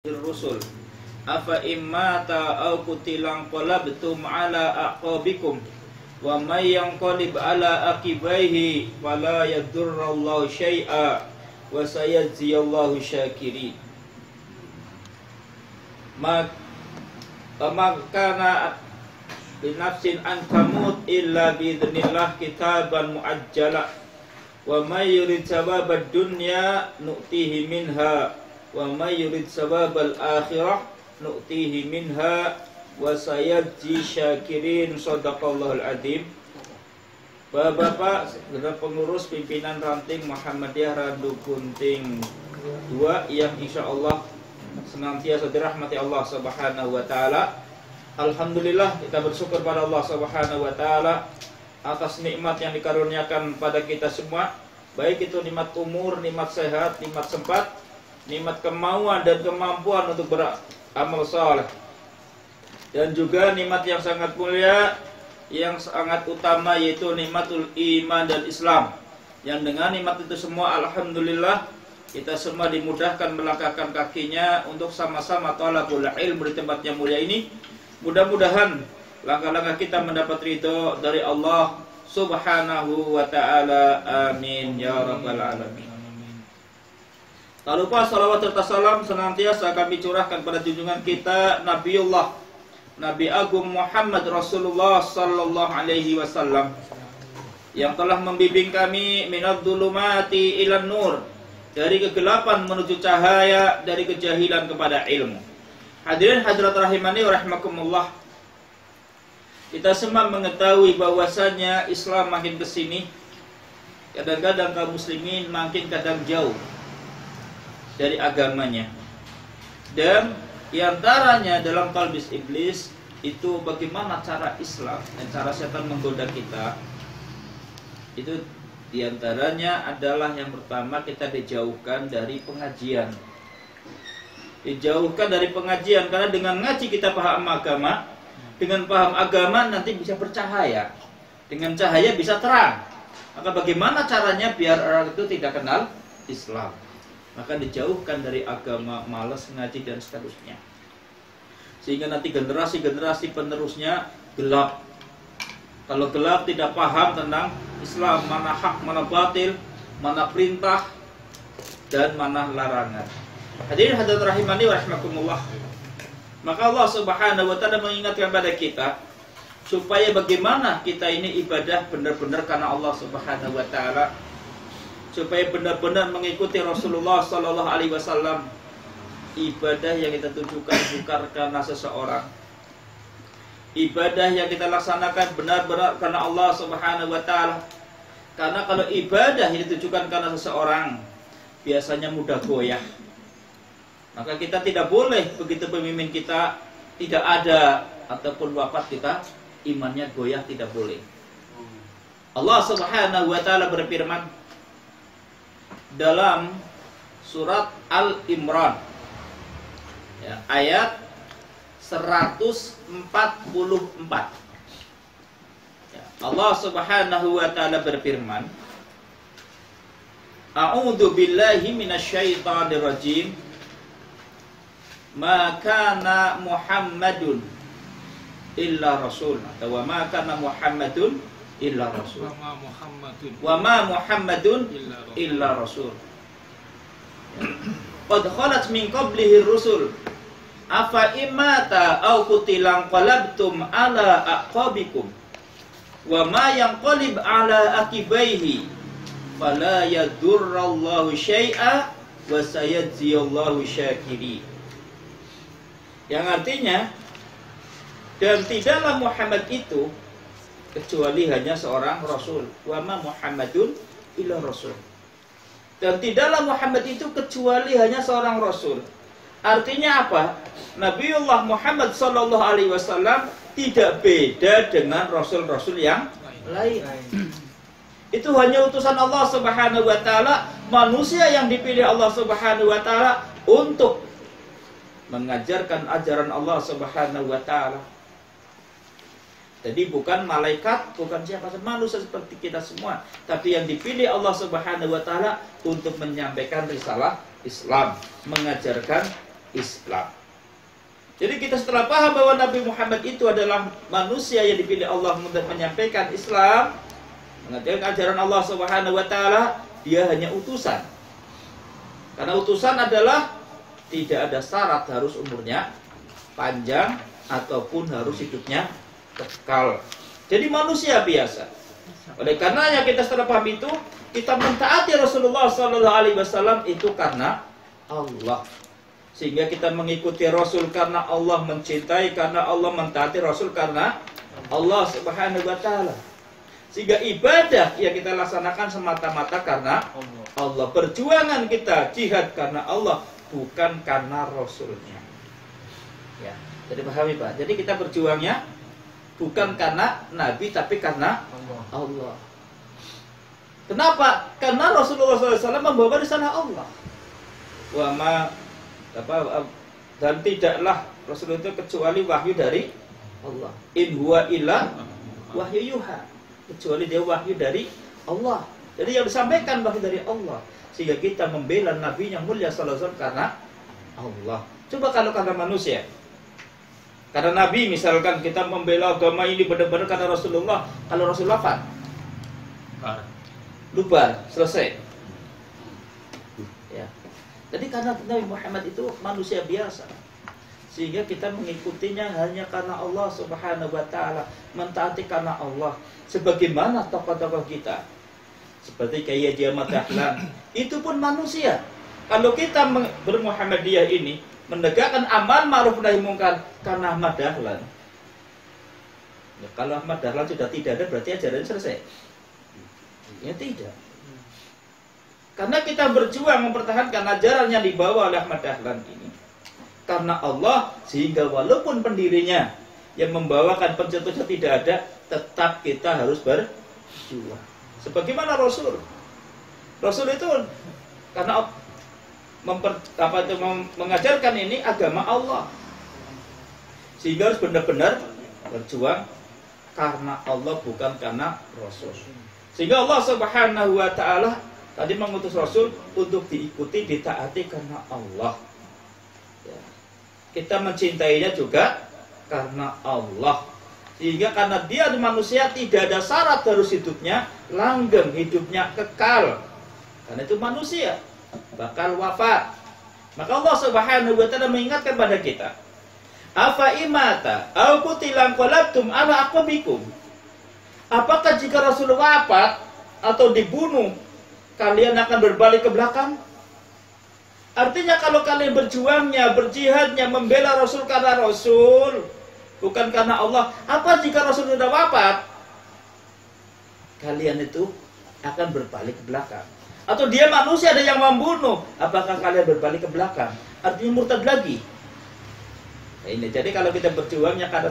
Rusul afa immata au qutilang qalabtum ala aqabikum wa may yanqalib ala aqibaihi fala yadurrallahu syai'a wa sayajziyallahu syakirin. Makana binafsin an tamut illa biidznillah kitaban muajjala wa may yurid thawabad dunya nu'tihi minha wa may yurid sawabal akhirah nu'tihi minha wa sayajzi syakirin. Shadaqallahul adzim. Bapak-bapak, pengurus pimpinan ranting Muhammadiyah Randu Gunting 2 yang insyaallah senantiasa dirahmati Allah Subhanahu wa taala. Alhamdulillah, kita bersyukur pada Allah Subhanahu wa taala atas nikmat yang dikaruniakan pada kita semua, baik itu nikmat umur, nikmat sehat, nikmat sempat, nikmat kemauan dan kemampuan untuk beramal saleh, dan juga nikmat yang sangat mulia, yang sangat utama, yaitu nikmatul iman dan Islam. Yang dengan nikmat itu semua, alhamdulillah, kita semua dimudahkan melangkahkan kakinya untuk sama-sama thalabul ilm di tempat yang mulia ini. Mudah-mudahan langkah-langkah kita mendapat ridho dari Allah Subhanahu wa ta'ala. Amin ya rabbal alamin. Tak lupa salawat serta salam senantiasa kami curahkan pada junjungan kita Nabiullah Nabi Agung Muhammad Rasulullah sallallahu alaihi wasallam, yang telah membimbing kami minadz dzulumati ilan nur, dari kegelapan menuju cahaya, dari kejahilan kepada ilmu. Hadirin hadirat rahimani wa rahimakumullah, kita semua mengetahui bahwasanya Islam makin kesini, kadang-kadang kaum muslimin makin kadang jauh dari agamanya. Dan diantaranya dalam talbis iblis itu bagaimana cara Islam dan cara setan menggoda kita. Itu diantaranya adalah yang pertama, kita dijauhkan dari pengajian. Dijauhkan dari pengajian, karena dengan ngaji kita paham agama. Dengan paham agama nanti bisa bercahaya, dengan cahaya bisa terang. Maka bagaimana caranya biar orang itu tidak kenal Islam? Maka dijauhkan dari agama, malas ngaji dan seterusnya, sehingga nanti generasi-generasi penerusnya gelap. Kalau gelap, tidak paham tentang Islam, mana hak, mana batil, mana perintah dan mana larangan. Hadirin hadirat rahimani wa rahimakumullah, maka Allah Subhanahu wa ta'ala mengingatkan pada kita supaya bagaimana kita ini ibadah benar-benar karena Allah Subhanahu wa ta'ala, supaya benar-benar mengikuti Rasulullah sallallahu alaihi wasallam. Ibadah yang kita tujukan bukan karena seseorang. Ibadah yang kita laksanakan benar-benar karena Allah Subhanahu wa taala. Karena kalau ibadah yang ditujukan karena seseorang, biasanya mudah goyah. Maka kita tidak boleh begitu pemimpin kita tidak ada ataupun wafat, kita imannya goyah, tidak boleh. Allah Subhanahu wa taala berfirman dalam surat Al-Imran, ya, ayat 144, ya, Allah Subhanahu wa ta'ala berfirman, A'udzu billahi minasyaitonir rajim, ma kana Muhammadun illa rasul, atau wa ma kana Muhammadun illa rasul, wa ma Muhammadun illa rasul, qad khalat min qablihi rusul afa imata au qutilang qalabtum ala aqabikum wa ma yanqalib ala aqibaihi fala yadurrallahu syai'a wa sayajziyallahu syakirin. Yang artinya, dan tidaklah Muhammad itu kecuali hanya seorang rasul. Wa ma Muhammadun illa rasul. Dan tidaklah Muhammad itu kecuali hanya seorang rasul. Artinya apa? Nabiullah Muhammad sallallahu alaihi wasallam tidak beda dengan rasul-rasul yang lain. Itu hanya utusan Allah Subhanahu wa taala, manusia yang dipilih Allah Subhanahu wa taala untuk mengajarkan ajaran Allah Subhanahu wa taala. Jadi bukan malaikat, bukan siapa, manusia seperti kita semua, tapi yang dipilih Allah Subhanahu wa taala untuk menyampaikan risalah Islam, mengajarkan Islam. Jadi kita setelah paham bahwa Nabi Muhammad itu adalah manusia yang dipilih Allah untuk menyampaikan Islam, mengajarkan ajaran Allah Subhanahu wa taala, dia hanya utusan. Karena utusan adalah tidak ada syarat harus umurnya panjang ataupun harus hidupnya kekal. Jadi manusia biasa. Oleh karenanya kita setelah paham itu, kita mentaati Rasulullah SAW itu karena Allah. Sehingga kita mengikuti Rasul karena Allah mencintai, karena Allah mentaati Rasul karena Allah Subhanahu wa taala. Sehingga ibadah yang kita laksanakan semata-mata karena Allah. Perjuangan kita jihad karena Allah, bukan karena Rasulnya. Ya, jadi pahami Pak. Jadi kita berjuangnya bukan karena Nabi, tapi karena Allah. Kenapa? Karena Rasulullah SAW membawa risalah Allah. Dan tidaklah Rasul itu kecuali wahyu dari Allah. In huwa illa wahyu yuha. Kecuali dia wahyu dari Allah. Jadi yang disampaikan wahyu dari Allah. Sehingga kita membela Nabi yang mulia sallallahu alaihi wasallam karena Allah. Coba kalau karena manusia. Karena Nabi misalkan kita membela agama ini benar-benar karena Rasulullah. Kalau Rasulullah wafat, lubar, selesai. Ya. Jadi karena Nabi Muhammad itu manusia biasa, sehingga kita mengikutinya hanya karena Allah Subhanahu wa taala, mentaati karena Allah. Sebagaimana tokoh-tokoh kita, seperti Kiai Haji Ahmad Dahlan, itu pun manusia. Kalau kita bermuhammadiyah ini menegakkan amar ma'ruf nahi mungkar karena Ahmad Dahlan. Ya, kalau Ahmad Dahlan sudah tidak ada, berarti ajaran selesai. Ya tidak. Karena kita berjuang mempertahankan ajaran yang dibawa oleh Ahmad Dahlan ini karena Allah, sehingga walaupun pendirinya yang membawakan pencetusnya tidak ada, tetap kita harus berjuang. Sebagaimana Rasul itu karena mengajarkan ini agama Allah, sehingga harus benar-benar berjuang karena Allah, bukan karena Rasul. Sehingga Allah Subhanahu wa taala tadi mengutus Rasul untuk diikuti, ditaati karena Allah. Ya. Kita mencintainya juga karena Allah. Sehingga karena dia manusia, tidak ada syarat harus hidupnya langgeng, hidupnya kekal. Karena itu manusia bakal wafat. Maka Allah Subhanahu wa taala mengingatkan pada kita, afa imata au qutilan qalabtum ala aqabikum. Apakah jika Rasul wafat atau dibunuh, kalian akan berbalik ke belakang? Artinya kalau kalian berjuangnya, berjihadnya, membela Rasul karena Rasul, bukan karena Allah. Apa jika Rasul sudah wafat? Kalian itu akan berbalik ke belakang. Atau dia manusia, ada yang membunuh, apakah kalian berbalik ke belakang? Artinya murtad lagi. Nah, ini jadi kalau kita berjuangnya karena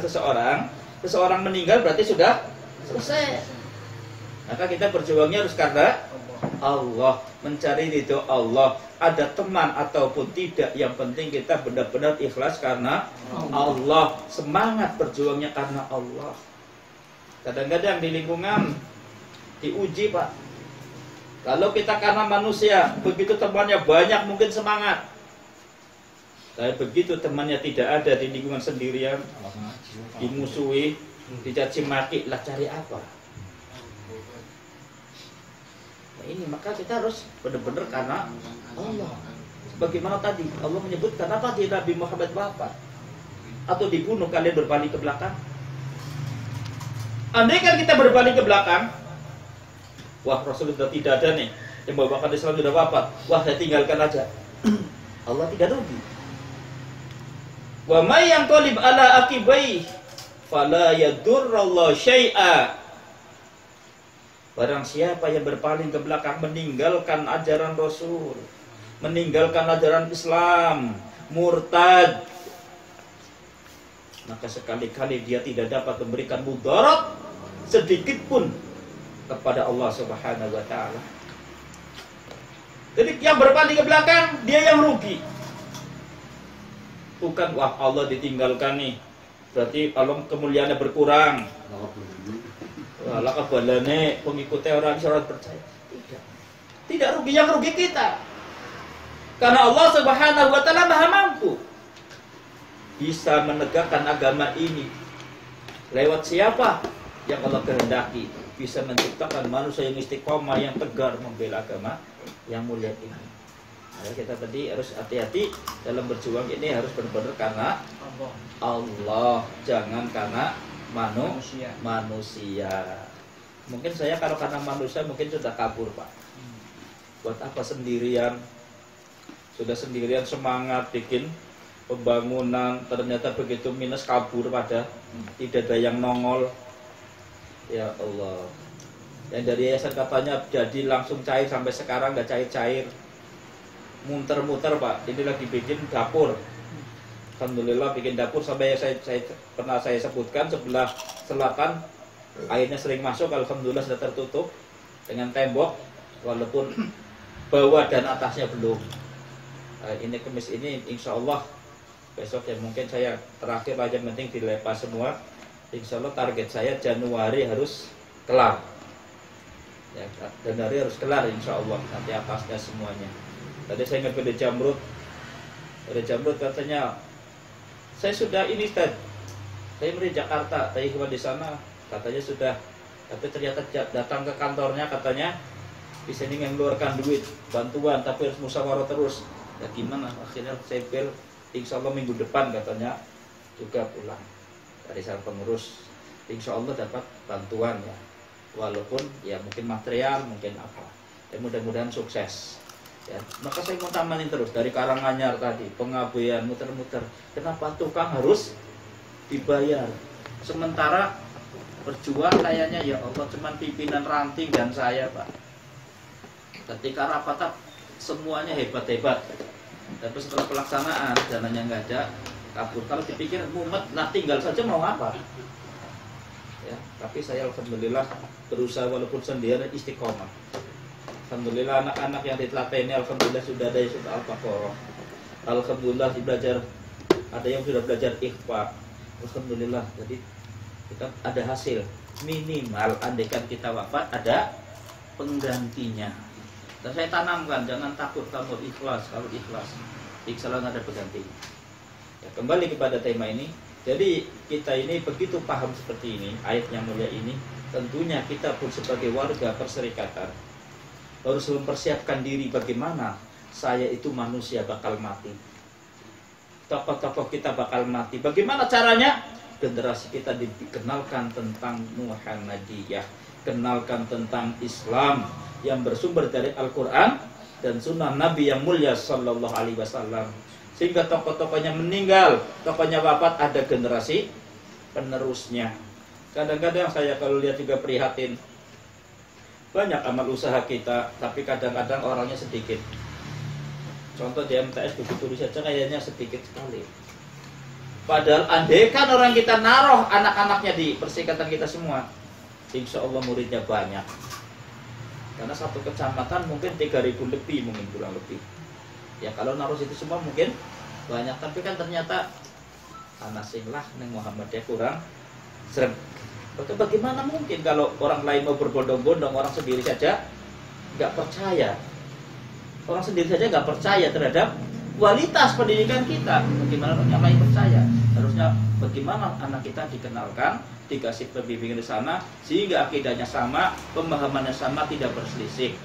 seseorang meninggal, berarti sudah selesai. Maka kita berjuangnya harus karena Allah, mencari ridho Allah. Ada teman ataupun tidak, yang penting kita benar-benar ikhlas karena Allah. Semangat berjuangnya karena Allah. Kadang-kadang di lingkungan diuji Pak. Kalau kita karena manusia, begitu temannya banyak mungkin semangat. Tapi begitu temannya tidak ada, di lingkungan sendirian, dimusuhi, dicaci maki, lah cari apa? Nah ini, maka kita harus benar-benar karena Allah. Bagaimana tadi Allah menyebutkan, apa di Nabi Muhammad wafat atau dibunuh, kalian berbalik ke belakang? Andai kan kita berbalik ke belakang, wah Rasul sudah tidak ada nih, yang membawakan Islam sudah wafat, wah saya tinggalkan aja. Allah tidak rugi. Wa may yanqalib ala aqibai fala yadurrallahu syai'a. Barang siapa yang berpaling ke belakang, meninggalkan ajaran Rasul, meninggalkan ajaran Islam, murtad, maka sekali-kali dia tidak dapat memberikan mudarat sedikit pun kepada Allah Subhanahu wa taala. Jadi yang berpaling ke belakang, dia yang rugi. Bukan wah Allah ditinggalkan nih, berarti Allah kemuliaannya berkurang. Wala kabalane pengikutnya orang percaya. Tidak rugi, yang rugi kita. Karena Allah Subhanahu wa taala Maha mampu. bisa menegakkan agama ini. Lewat siapa yang Allah kehendaki bisa menciptakan manusia yang istiqomah, yang tegar membela agama yang mulia ini. Nah, kita tadi harus hati-hati dalam berjuang ini, harus benar-benar karena Allah, jangan karena manusia. Mungkin saya kalau karena manusia mungkin sudah kabur, Pak. Buat apa sendirian? Sudah sendirian semangat bikin pembangunan, ternyata begitu minus kabur pada tidak ada yang nongol. Ya Allah. Yang dari yayasan katanya jadi langsung cair, sampai sekarang nggak cair-cair. Muter-muter, Pak. Ini lagi bikin dapur. Alhamdulillah bikin dapur sampai saya pernah saya sebutkan sebelah selatan airnya sering masuk, alhamdulillah sudah tertutup dengan tembok, walaupun bawah dan atasnya belum. Ini kemis ini insya Allah besok ya mungkin saya terakhir aja, penting dilepas semua. Insya Allah target saya Januari harus kelar. Ya, Januari harus kelar insya Allah, nanti atasnya semuanya. Tadi saya ngambil Jamrud, dari Jamrud katanya saya sudah ini Ustaz, saya dari Jakarta, saya di sana katanya sudah, tapi ternyata datang ke kantornya katanya di sini mengeluarkan duit bantuan tapi harus musyawarah terus. Ya gimana? Akhirnya saya bilang insya Allah minggu depan katanya juga pulang dari sang pengurus, insya Allah dapat bantuan ya, walaupun ya mungkin material mungkin apa ya, mudah-mudahan sukses. Ya, maka saya mau tamanin terus dari Karanganyar tadi, pengabdian muter-muter. Kenapa tukang harus dibayar? Sementara berjuang kayaknya ya Allah cuman pimpinan ranting dan saya, Pak. Ketika rapat semuanya hebat-hebat, tapi setelah pelaksanaan dananya nggak ada, kabur. Kalau dipikir mumet, nah tinggal saja mau apa? Ya, tapi saya alhamdulillah berusaha walaupun sendiri istiqomah. Alhamdulillah anak-anak yang ditelateni alhamdulillah sudah ada yang sudah Al-Baqarah. Alhamdulillah belajar, ada yang sudah belajar ikhfa. Alhamdulillah, jadi kita ada hasil minimal. Andaikan kita wafat ada penggantinya. Dan saya tanamkan jangan takut, kamu ikhlas. Kalau ikhlas insya Allah ada penggantinya. Ya, kembali kepada tema ini. Jadi kita ini begitu paham seperti ini ayat yang mulia ini, tentunya kita pun sebagai warga perserikatan harus mempersiapkan diri bagaimana saya itu manusia bakal mati. Tokoh-tokoh kita bakal mati. Bagaimana caranya? Generasi kita dikenalkan tentang Muhammadiyah, kenalkan tentang Islam yang bersumber dari Al-Quran dan Sunnah Nabi yang mulia Sallallahu Alaihi Wasallam. Sehingga tokoh-tokohnya meninggal, tokohnya wafat, ada generasi penerusnya. Kadang-kadang saya kalau lihat juga prihatin. Banyak amal usaha kita, tapi kadang-kadang orangnya sedikit. Contoh di MTS begitu saja kayaknya sedikit sekali. Padahal andaikan orang kita naruh anak-anaknya di persikatan kita semua, insya Allah muridnya banyak. Karena satu kecamatan mungkin 3.000 lebih, mungkin kurang lebih. Ya kalau naruh situ semua mungkin banyak, tapi kan ternyata anak singlah neng Muhammadiyah kurang serem. Bagaimana mungkin kalau orang lain mau berbondong-bondong, orang sendiri saja nggak percaya. Orang sendiri saja nggak percaya terhadap kualitas pendidikan kita. Bagaimana orang yang lain percaya? Harusnya bagaimana anak kita dikenalkan, dikasih pembimbingan di sana, sehingga akidahnya sama, pemahamannya sama, tidak berselisih.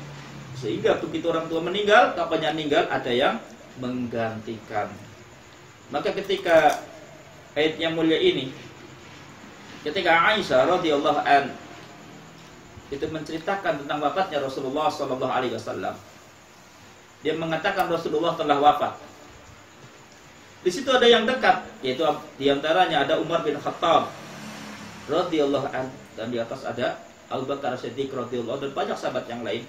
Sehingga begitu orang tua meninggal, kapannya meninggal, ada yang menggantikan. Maka ketika ayat yang mulia ini, ketika Aisyah radhiyallahu an itu menceritakan tentang wafatnya Rasulullah sallallahu alaihi wasallam, dia mengatakan Rasulullah telah wafat. Di situ ada yang dekat, yaitu diantaranya ada Umar bin Khattab radhiyallahu an, dan di atas ada Abu Bakar Siddiq radhiyallahu, dan banyak sahabat yang lain.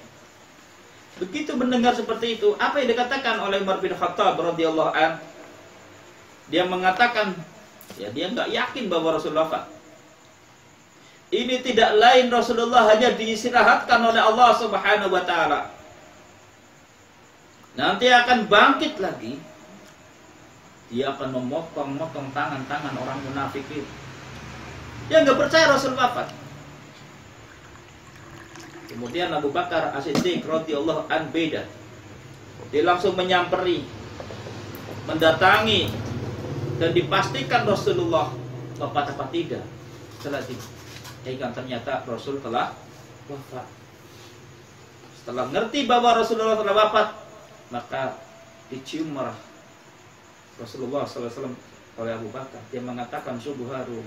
Begitu mendengar seperti itu, apa yang dikatakan oleh Umar bin Khattab radhiyallahu an? Dia mengatakan, ya dia nggak yakin bahwa Rasulullah wafat. Ini tidak lain Rasulullah hanya diistirahatkan oleh Allah Subhanahu wa taala. Nanti akan bangkit lagi. Dia akan memotong-motong tangan-tangan orang munafikin yang nggak percaya Rasul wafat. Kemudian Abu Bakar As-Siddiq radhiyallahu an beda. Dia langsung menyamperi, mendatangi dan dipastikan Rasulullah wafat apa tidak. Setelah dicek ternyata Rasul telah wafat. Setelah ngerti bahwa Rasulullah telah wafat, maka dicium marah Rasulullah SAW oleh Abu Bakar. Dia mengatakan, subuh harum,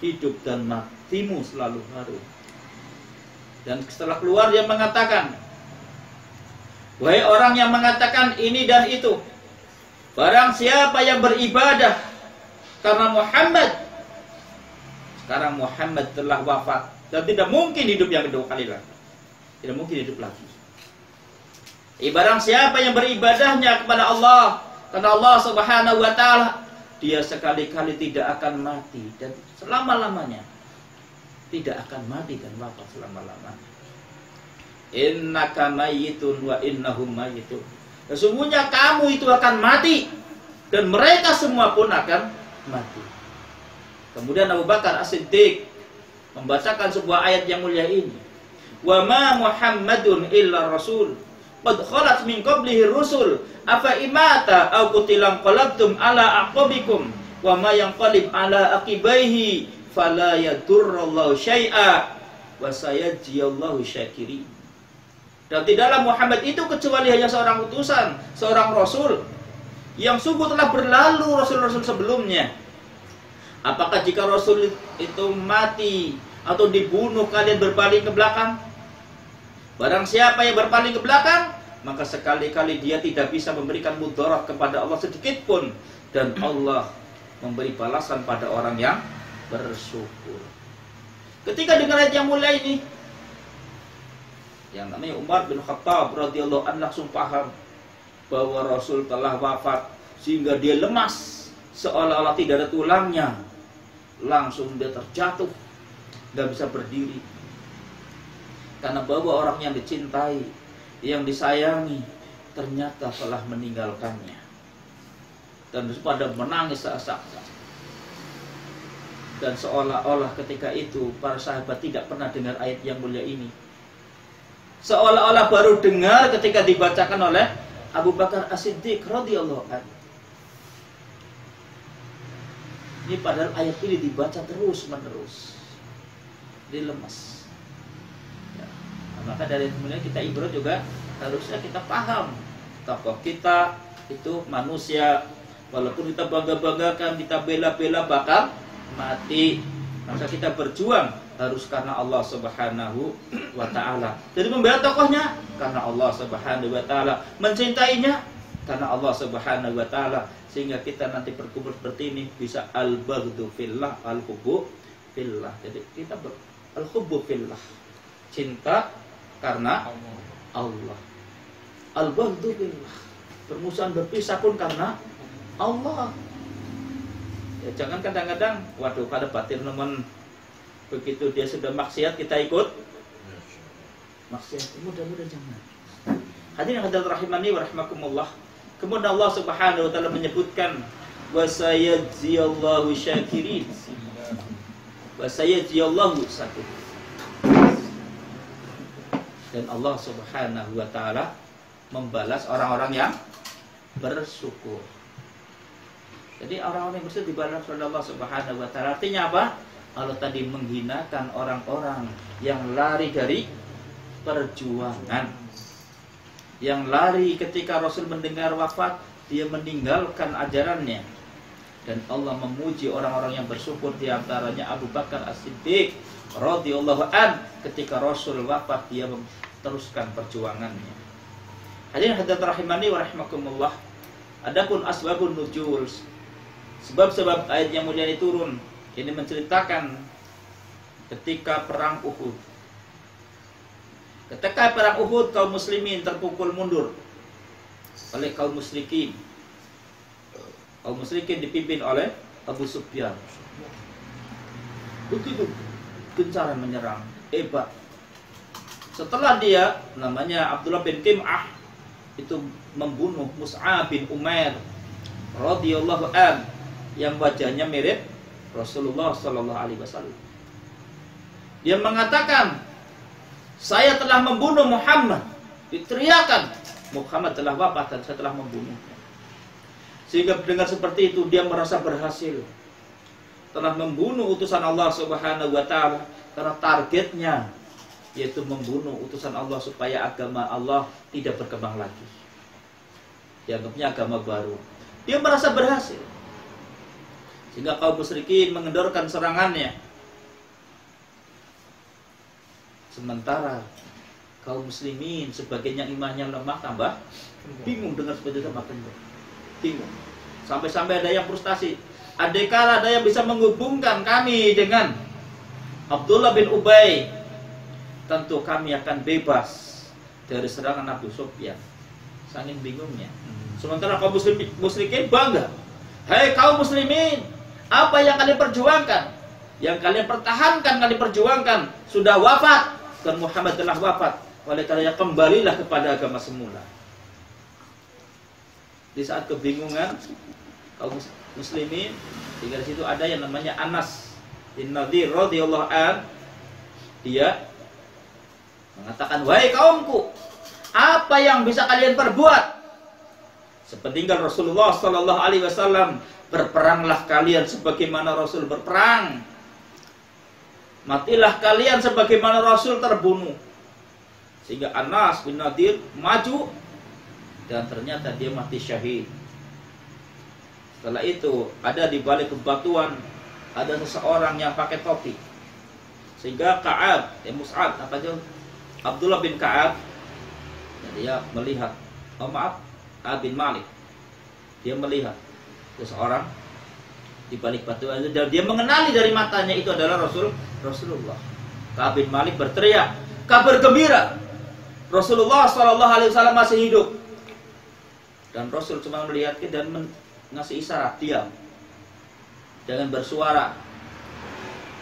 hidup dan matimu selalu harum. Dan setelah keluar dia mengatakan, wahai orang yang mengatakan ini dan itu, barang siapa yang beribadah karena Muhammad, sekarang Muhammad telah wafat dan tidak mungkin hidup yang kedua kali lagi. Tidak mungkin hidup lagi. Barang siapa yang beribadahnya kepada Allah, karena Allah Subhanahu wa Ta'ala, dia sekali-kali tidak akan mati dan selama-lamanya tidak akan mati dan wafat selama-lamanya. Innaka mayyitun wa innahum mayyitun. Sesungguhnya kamu itu akan mati dan mereka semua pun akan mati. Kemudian Abu Bakar As-Siddiq membacakan sebuah ayat yang mulia ini. Wa ma Muhammadun illa rasul qad khalat min qablihi rusul afa imata aw qutilan qalabtum ala aqabikum wa ma yanqalib ala aqibaihi fala yadurrallahu syai'a wa sayajziyallahu syakirin. Dan tidaklah Muhammad itu kecuali hanya seorang utusan, seorang rasul yang sungguh telah berlalu rasul-rasul sebelumnya. Apakah jika rasul itu mati atau dibunuh kalian berpaling ke belakang? Barang siapa yang berpaling ke belakang, maka sekali-kali dia tidak bisa memberikan mudarat kepada Allah sedikit pun, dan Allah memberi balasan pada orang yang bersyukur. Ketika dengar ayat yang mulia ini, yang namanya Umar bin Khattab radhiyallahu anhu langsung paham bahwa Rasul telah wafat, sehingga dia lemas seolah-olah tidak ada tulangnya. Langsung dia terjatuh, tidak bisa berdiri, karena bahwa orang yang dicintai, yang disayangi ternyata telah meninggalkannya. Dan pada menangis sesak-sesak. Dan seolah-olah ketika itu para sahabat tidak pernah dengar ayat yang mulia ini. Seolah-olah baru dengar ketika dibacakan oleh Abu Bakar As-Siddiq radhiyallahu anhu. Ini padahal ayat ini dibaca terus menerus. Dia lemas. Ya. Nah, maka dari kemudian kita ibarat juga harusnya kita paham tokoh kita itu manusia, walaupun kita bangga-banggakan, kita bela-bela bakal mati. Maka kita berjuang harus karena Allah Subhanahu wa Ta'ala. Jadi membela tokohnya karena Allah Subhanahu wa Ta'ala, mencintainya karena Allah Subhanahu wa Ta'ala, sehingga kita nanti berkumpul seperti ini bisa al-baghdhu fillah, al-hubbu fillah. Jadi kita al-hubbu fillah, cinta karena Allah, al-baghdhu fillah, permusuhan berpisah pun karena Allah. Ya, jangan kadang-kadang waduh pada batin teman begitu dia sudah maksiat kita ikut maksiat. Mudah-mudahan jangan. Hadirin hadirat rahimani wa rahimakumullah. Kemudian Allah Subhanahu wa Ta'ala menyebutkan wa sayajziyallahu syakirin, wa sayajziyallahu syakirin. Dan Allah Subhanahu wa Ta'ala membalas orang-orang yang bersyukur. Jadi orang-orang yang bersyukur dibalas oleh Allah Subhanahu wa Ta'ala. Artinya apa? Allah tadi menghinakan orang-orang yang lari dari perjuangan, yang lari ketika Rasul mendengar wafat, dia meninggalkan ajarannya. Dan Allah memuji orang-orang yang bersyukur, di antaranya Abu Bakar As-Siddiq radhiyallahu an, ketika Rasul wafat dia teruskan perjuangannya. Hadirin hadirat rahimani wa rahimakumullah. Adapun asbabun nuzul, sebab-sebab ayat yang mulia ini turun, ini menceritakan ketika perang Uhud. Ketika perang Uhud, kaum muslimin terpukul mundur oleh kaum musyrikin. Kaum musyrikin dipimpin oleh Abu Sufyan. Begitu gencar menyerang, hebat. Setelah dia, namanya Abdullah bin Qim'ah, itu membunuh Mus'ab bin Umair radhiyallahu an, yang wajahnya mirip Rasulullah sallallahu alaihi wasallam. Dia mengatakan, saya telah membunuh Muhammad. Diteriakan, Muhammad telah wafat dan saya telah membunuhnya. Sehingga dengan seperti itu dia merasa berhasil, telah membunuh utusan Allah Subhanahu wa taala, karena targetnya yaitu membunuh utusan Allah supaya agama Allah tidak berkembang lagi. Dianggapnya agama baru. Dia merasa berhasil. Sehingga kaum musyrikin mengendorkan serangannya. Sementara kaum muslimin sebagian yang imannya lemah tambah bingung dengan seperti itu, makin bingung. Sampai-sampai ada yang frustasi. Adakala ada yang bisa menghubungkan kami dengan Abdullah bin Ubay, tentu kami akan bebas dari serangan Abu Sufyan. Saking bingungnya. Sementara kaum musyrikin bangga. Hai kaum muslimin, apa yang kalian perjuangkan, yang kalian pertahankan, kalian perjuangkan sudah wafat, dan Muhammad telah wafat. Oleh karena kembalilah kepada agama semula. Di saat kebingungan kaum muslimin, di situ ada yang namanya Anas bin Nadir radhiyallahu an. Dia mengatakan, wahai kaumku, apa yang bisa kalian perbuat? Sepeninggal Rasulullah sallallahu alaihi wasallam, berperanglah kalian sebagaimana Rasul berperang. Matilah kalian sebagaimana Rasul terbunuh. Sehingga Anas bin Nadir maju, dan ternyata dia mati syahid. Setelah itu ada di balik bebatuan ada seseorang yang pakai topi. Sehingga Ka'ab, Mus'ab, apa itu? Abdullah bin Ka'ab, dia melihat, bin Malik, dia melihat seseorang di balik batu itu, dan dia mengenali dari matanya itu adalah Rasulullah. Ka'ab bin Malik berteriak, kabar gembira, Rasulullah SAW masih hidup. Dan Rasul cuma melihatnya dan ngasih isyarat, diam, jangan bersuara.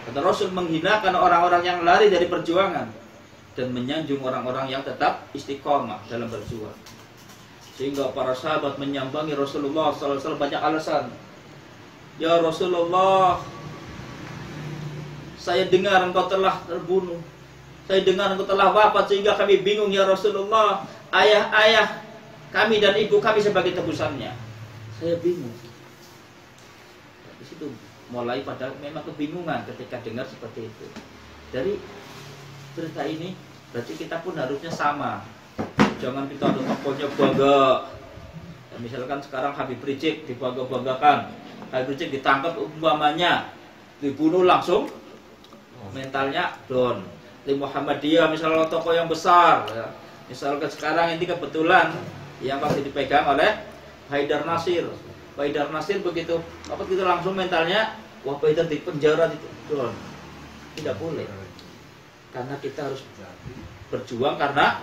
Kata Rasul menghinakan orang-orang yang lari dari perjuangan dan menyanjung orang-orang yang tetap istiqomah dalam berjuang. Sehingga para sahabat menyambangi Rasulullah SAW banyak alasan. Ya Rasulullah, saya dengar engkau telah terbunuh, saya dengar engkau telah wafat, sehingga kami bingung ya Rasulullah. Ayah-ayah kami dan ibu kami sebagai tebusannya, saya bingung. Di situ mulai pada memang kebingungan ketika dengar seperti itu. Dari cerita ini berarti kita pun harusnya sama. Jangan kita ada tokohnya bangga. Ya, misalkan sekarang Habib Rizik dibangga-banggakan, Habib Rizik ditangkap umpamanya, dibunuh langsung, mentalnya down. Di Muhammadiyah misalnya tokoh yang besar, ya. Misalkan sekarang ini kebetulan yang masih dipegang oleh Haidar Nasir. Haidar Nasir begitu apa kita langsung mentalnya, wah Haidar di penjara itu. Tidak boleh. Karena kita harus berjuang karena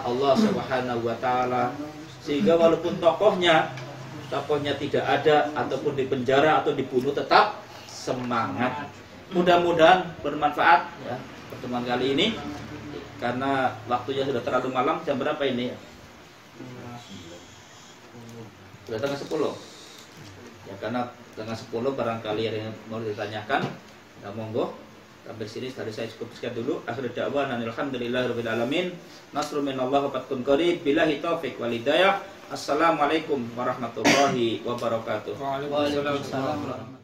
Allah Subhanahu wa taala. Sehingga walaupun tokohnya tidak ada ataupun di penjara atau dibunuh, tetap semangat. Mudah-mudahan bermanfaat ya pertemuan kali ini. Karena waktunya sudah terlalu malam. Jam berapa ini? Sudah tengah 10. Ya, karena tengah 10 barangkali ada yang mau ditanyakan, ya monggo. Sampai sini tadi saya cukup sekian dulu. Akhir da'wana alhamdulillahirabbil alamin. Nasrun minallahi wa fathun qarib. Billahi taufik wal hidayah. Assalamualaikum warahmatullahi wabarakatuh. Waalaikumsalam.